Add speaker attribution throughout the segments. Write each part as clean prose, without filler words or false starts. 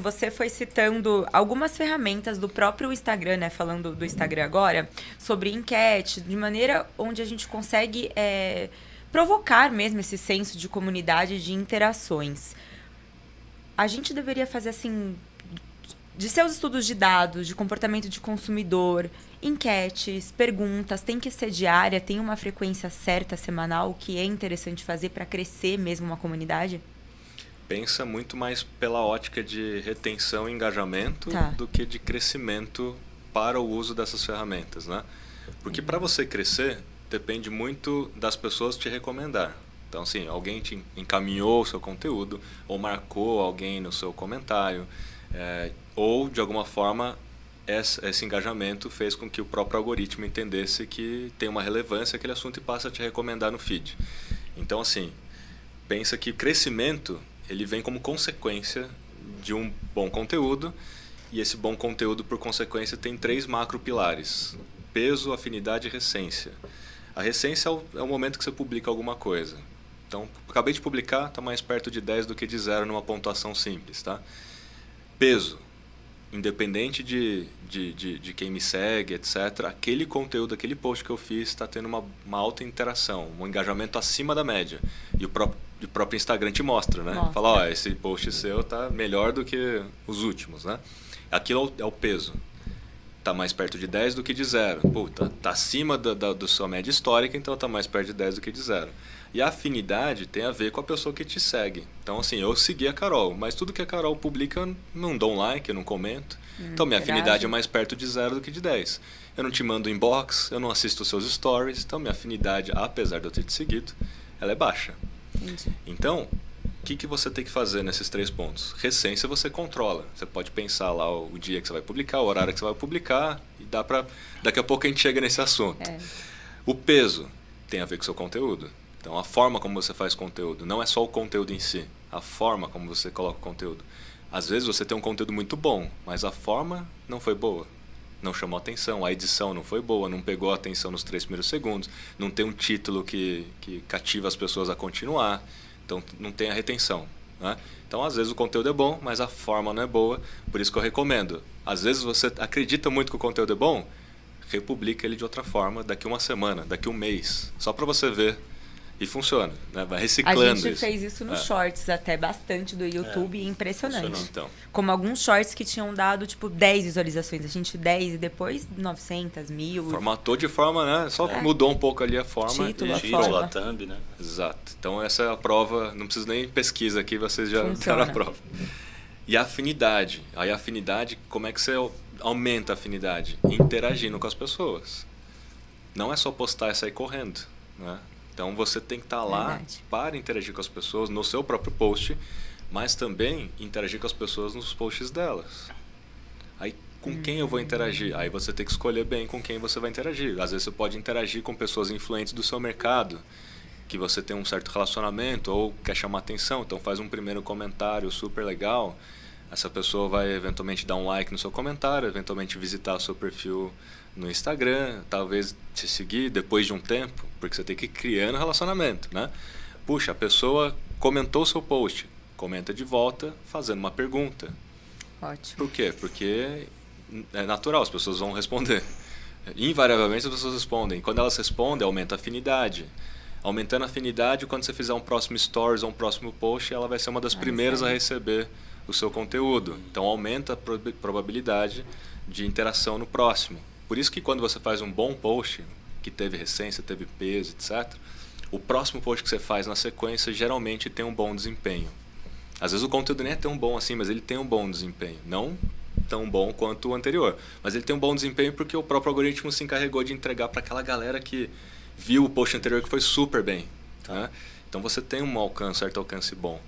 Speaker 1: você foi citando algumas ferramentas do próprio Instagram, né? Falando do Instagram agora, sobre enquete, de maneira onde a gente consegue provocar mesmo esse senso de comunidade, de interações. A gente deveria fazer assim, de seus estudos de dados, de comportamento de consumidor, enquetes, perguntas, tem que ser diária, tem uma frequência certa semanal que é interessante fazer para crescer mesmo uma comunidade?
Speaker 2: Pensa muito mais pela ótica de retenção e engajamento do que de crescimento para o uso dessas ferramentas, né? Porque para você crescer, depende muito das pessoas te recomendar. Então, assim, alguém te encaminhou o seu conteúdo, ou marcou alguém no seu comentário, ou, de alguma forma, esse engajamento fez com que o próprio algoritmo entendesse que tem uma relevância aquele assunto e passa a te recomendar no feed. Então, assim, pensa que o crescimento ele vem como consequência de um bom conteúdo, e esse bom conteúdo, por consequência, tem 3 macropilares: peso, afinidade e recência. A recência é o momento que você publica alguma coisa. Então, acabei de publicar, está mais perto de 10 do que de 0 numa pontuação simples. Tá? Peso. Independente de quem me segue, etc., aquele conteúdo, aquele post que eu fiz está tendo uma alta interação, um engajamento acima da média. E o próprio Instagram te mostra, né? Fala, ó, esse post seu está melhor do que os últimos, né? Aquilo é o peso. Está mais perto de 10 do que de 0. Pô, tá acima da sua média histórica, então está mais perto de 10 do que de 0. E a afinidade tem a ver com a pessoa que te segue. Então, assim, eu segui a Carol, mas tudo que a Carol publica eu não dou um like, eu não comento. Então, minha afinidade é mais perto de 0 do que de 10. Eu não te mando inbox, eu não assisto os seus stories. Então, minha afinidade, apesar de eu ter te seguido, ela é baixa.
Speaker 1: Entendi.
Speaker 2: Então, o que você tem que fazer nesses 3 pontos? Recência você controla. Você pode pensar lá o dia que você vai publicar, o horário que você vai publicar, e daqui a pouco a gente chega nesse assunto. O peso tem a ver com o seu conteúdo. Então, a forma como você faz conteúdo, não é só o conteúdo em si, a forma como você coloca o conteúdo. Às vezes você tem um conteúdo muito bom, mas a forma não foi boa, não chamou atenção, a edição não foi boa, não pegou a atenção nos 3 primeiros segundos, não tem um título que cativa as pessoas a continuar, então não tem a retenção. Né? Então, às vezes o conteúdo é bom, mas a forma não é boa, por isso que eu recomendo. Às vezes você acredita muito que o conteúdo é bom, republica ele de outra forma daqui uma semana, daqui um mês, só para você ver. E funciona, né? Vai reciclando isso.
Speaker 1: A gente fez isso nos shorts até bastante do YouTube, impressionante.
Speaker 2: Então.
Speaker 1: Como alguns shorts que tinham dado, tipo, 10 visualizações. A gente 10 e depois 900, 1000.
Speaker 2: Formatou de forma, né? Só mudou um pouco ali a forma.
Speaker 1: Título,
Speaker 3: a thumb, né?
Speaker 2: Exato. Então essa é a prova, não precisa nem pesquisa aqui, vocês já deram a prova. E a afinidade. Aí a afinidade, como é que você aumenta a afinidade? Interagindo com as pessoas. Não é só postar e sair correndo, né? Então, você tem que estar lá para interagir com as pessoas no seu próprio post, mas também interagir com as pessoas nos posts delas. Aí, com quem eu vou interagir? Aí você tem que escolher bem com quem você vai interagir. Às vezes, você pode interagir com pessoas influentes do seu mercado, que você tem um certo relacionamento ou quer chamar atenção. Então, faz um primeiro comentário super legal. Essa pessoa vai, eventualmente, dar um like no seu comentário, eventualmente visitar o seu perfil no Instagram, talvez te seguir depois de um tempo, porque você tem que ir criando relacionamento, né? Puxa, a pessoa comentou o seu post, comenta de volta fazendo uma pergunta.
Speaker 1: Ótimo.
Speaker 2: Por quê? Porque é natural, as pessoas vão responder. Invariavelmente as pessoas respondem. Quando elas respondem, aumenta a afinidade. Aumentando a afinidade, quando você fizer um próximo stories ou um próximo post, ela vai ser uma das primeiras a receber o seu conteúdo. Então aumenta a probabilidade de interação no próximo. Por isso que quando você faz um bom post, que teve recência, teve peso, etc., o próximo post que você faz na sequência geralmente tem um bom desempenho. Às vezes o conteúdo nem é tão bom assim, mas ele tem um bom desempenho. Não tão bom quanto o anterior, mas ele tem um bom desempenho porque o próprio algoritmo se encarregou de entregar para aquela galera que viu o post anterior que foi super bem. Né? Então você tem um certo alcance bom.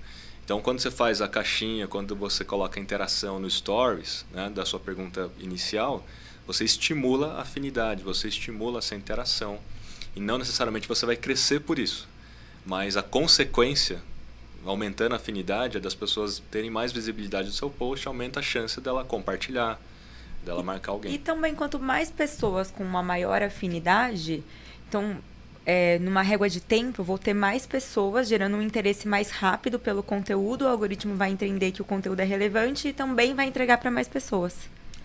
Speaker 2: Então, quando você faz a caixinha, quando você coloca a interação no Stories, né, da sua pergunta inicial, você estimula a afinidade, você estimula essa interação. E não necessariamente você vai crescer por isso. Mas a consequência, aumentando a afinidade, é das pessoas terem mais visibilidade do seu post, aumenta a chance dela compartilhar, dela marcar alguém.
Speaker 1: E também, quanto mais pessoas com uma maior afinidade, então, numa régua de tempo, eu vou ter mais pessoas gerando um interesse mais rápido pelo conteúdo, o algoritmo vai entender que o conteúdo é relevante e também vai entregar para mais pessoas.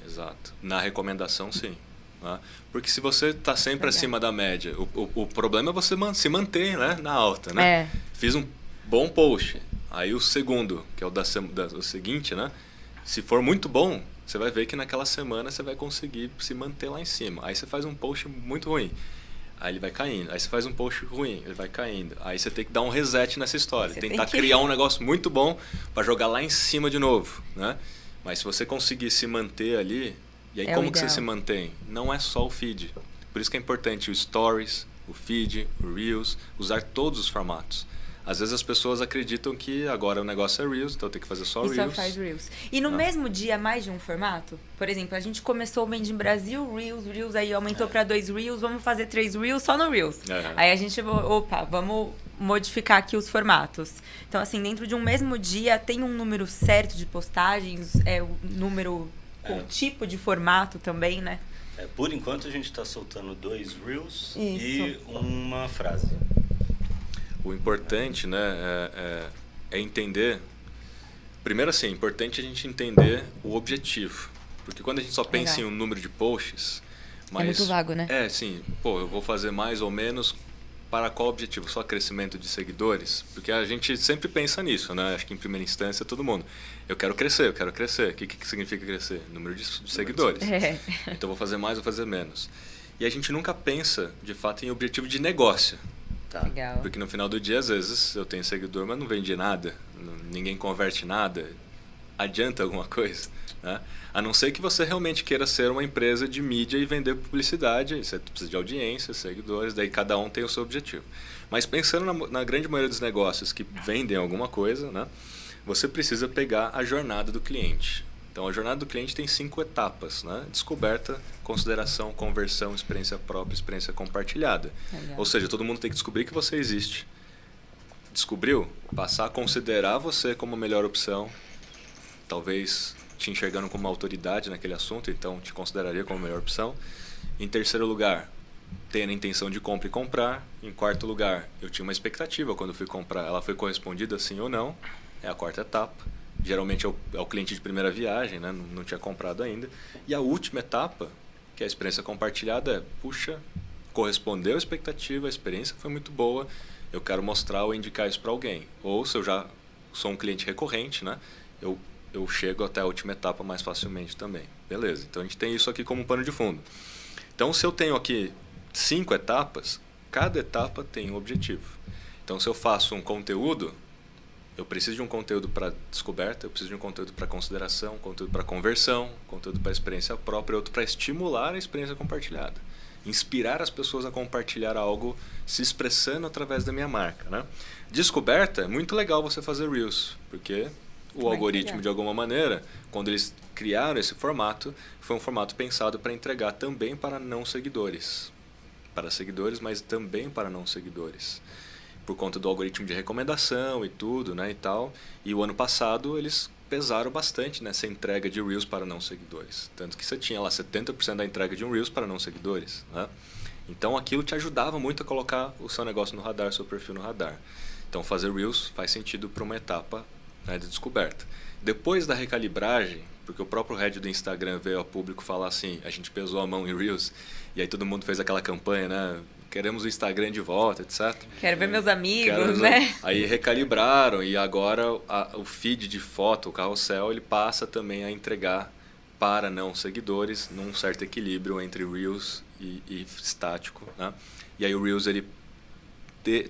Speaker 2: Exato. Na recomendação, sim. Né? Porque se você está sempre acima da média, o problema é você se manter, né, na alta. Né? Fiz um bom post, aí o segundo, que é o seguinte, né? Se for muito bom, você vai ver que naquela semana você vai conseguir se manter lá em cima. Aí você faz um post muito ruim. Aí ele vai caindo. Aí você faz um post ruim, ele vai caindo. Aí você tem que dar um reset nessa história. Tentar criar um negócio muito bom para jogar lá em cima de novo, né? Mas se você conseguir se manter ali... E aí como que você se mantém? Não é só o feed. Por isso que é importante o Stories, o feed, o Reels, usar todos os formatos. Às vezes as pessoas acreditam que agora o negócio é Reels, então tem que fazer só Reels.
Speaker 1: E só faz Reels. E no mesmo dia, mais de um formato? Por exemplo, a gente começou o Made in Brasil, Reels, aí aumentou para 2 Reels, vamos fazer 3 Reels só no Reels. Aí a gente, vamos modificar aqui os formatos. Então, assim, dentro de um mesmo dia, tem um número certo de postagens, o número com tipo de formato também, né?
Speaker 3: Por enquanto, a gente está soltando 2 Reels e uma frase.
Speaker 2: O importante, né, é entender... Primeiro, assim, é importante a gente entender o objetivo. Porque quando a gente só pensa em um número de posts...
Speaker 1: É muito vago, né?
Speaker 2: Sim. Eu vou fazer mais ou menos para qual objetivo? Só crescimento de seguidores? Porque a gente sempre pensa nisso, né? Acho que em primeira instância todo mundo. Eu quero crescer. O que significa crescer? Número de seguidores. Então, vou fazer mais ou fazer menos. E a gente nunca pensa, de fato, em objetivo de negócio.
Speaker 3: Tá.
Speaker 1: Legal.
Speaker 2: Porque no final do dia, às vezes, eu tenho seguidor, mas não vendi nada, ninguém converte nada, adianta alguma coisa, né? A não ser que você realmente queira ser uma empresa de mídia e vender publicidade, aí você precisa de audiência, seguidores, daí cada um tem o seu objetivo. Mas pensando na grande maioria dos negócios que vendem alguma coisa, né, você precisa pegar a jornada do cliente. Então, a jornada do cliente tem 5 etapas, né? Descoberta, consideração, conversão, experiência própria, experiência compartilhada.
Speaker 1: Legal.
Speaker 2: Ou seja, todo mundo tem que descobrir que você existe. Descobriu? Passar a considerar você como a melhor opção. Talvez te enxergando como uma autoridade naquele assunto, então te consideraria como a melhor opção. Em terceiro lugar, ter a intenção de compra e comprar. Em quarto lugar, eu tinha uma expectativa quando fui comprar. Ela foi correspondida sim ou não. É a quarta etapa. Geralmente é o cliente de primeira viagem, né? Não tinha comprado ainda. E a última etapa, que é a experiência compartilhada, correspondeu à expectativa, a experiência foi muito boa, eu quero mostrar ou indicar isso para alguém. Ou se eu já sou um cliente recorrente, né? Eu chego até a última etapa mais facilmente também. Beleza, então a gente tem isso aqui como um pano de fundo. Então, se eu tenho aqui 5 etapas, cada etapa tem um objetivo. Então, se eu faço um conteúdo... Eu preciso de um conteúdo para descoberta, eu preciso de um conteúdo para consideração, conteúdo para conversão, conteúdo para experiência própria, outro para estimular a experiência compartilhada. Inspirar as pessoas a compartilhar algo se expressando através da minha marca, né? Descoberta, é muito legal você fazer Reels, porque o algoritmo, de alguma maneira, quando eles criaram esse formato, foi um formato pensado para entregar também para não seguidores. Para seguidores, mas também para não seguidores. Por conta do algoritmo de recomendação e tudo, né, e tal. E o ano passado eles pesaram bastante nessa entrega de Reels para não seguidores. Tanto que você tinha lá 70% da entrega de um Reels para não seguidores, né? Então aquilo te ajudava muito a colocar o seu negócio no radar, o seu perfil no radar. Então fazer Reels faz sentido para uma etapa, né, de descoberta. Depois da recalibragem, porque o próprio head do Instagram veio ao público falar assim, a gente pesou a mão em Reels, e aí todo mundo fez aquela campanha, né? Queremos o Instagram de volta, etc.
Speaker 1: Quero ver meus amigos, né?
Speaker 2: Aí recalibraram e agora o feed de foto, o carrossel, ele passa também a entregar para não seguidores num certo equilíbrio entre Reels e estático, né? E aí o Reels ele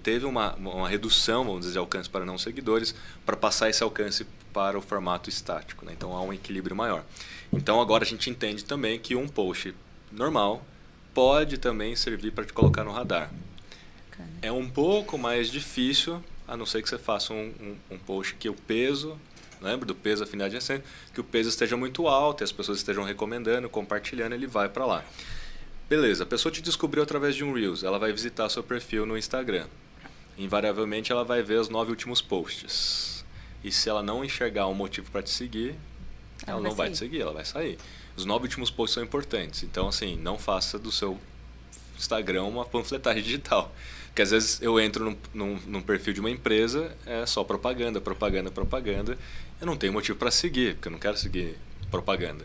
Speaker 2: teve uma redução, vamos dizer, de alcance para não seguidores para passar esse alcance para o formato estático, né? Então há um equilíbrio maior. Então agora a gente entende também que um post normal pode também servir para te colocar no radar. É um pouco mais difícil, a não ser que você faça um post que o peso, lembra do peso, afinidade de essência, que o peso esteja muito alto e as pessoas estejam recomendando, compartilhando, ele vai para lá. Beleza, a pessoa te descobriu através de um Reels, ela vai visitar seu perfil no Instagram. Invariavelmente ela vai ver os 9 últimos posts. E se ela não enxergar um motivo para te seguir, ela não vai te seguir, ela vai sair. Os 9 últimos posts são importantes. Então, assim, não faça do seu Instagram uma panfletagem digital. Porque às vezes eu entro num perfil de uma empresa, é só propaganda, propaganda, propaganda. Eu não tenho motivo para seguir, porque eu não quero seguir propaganda.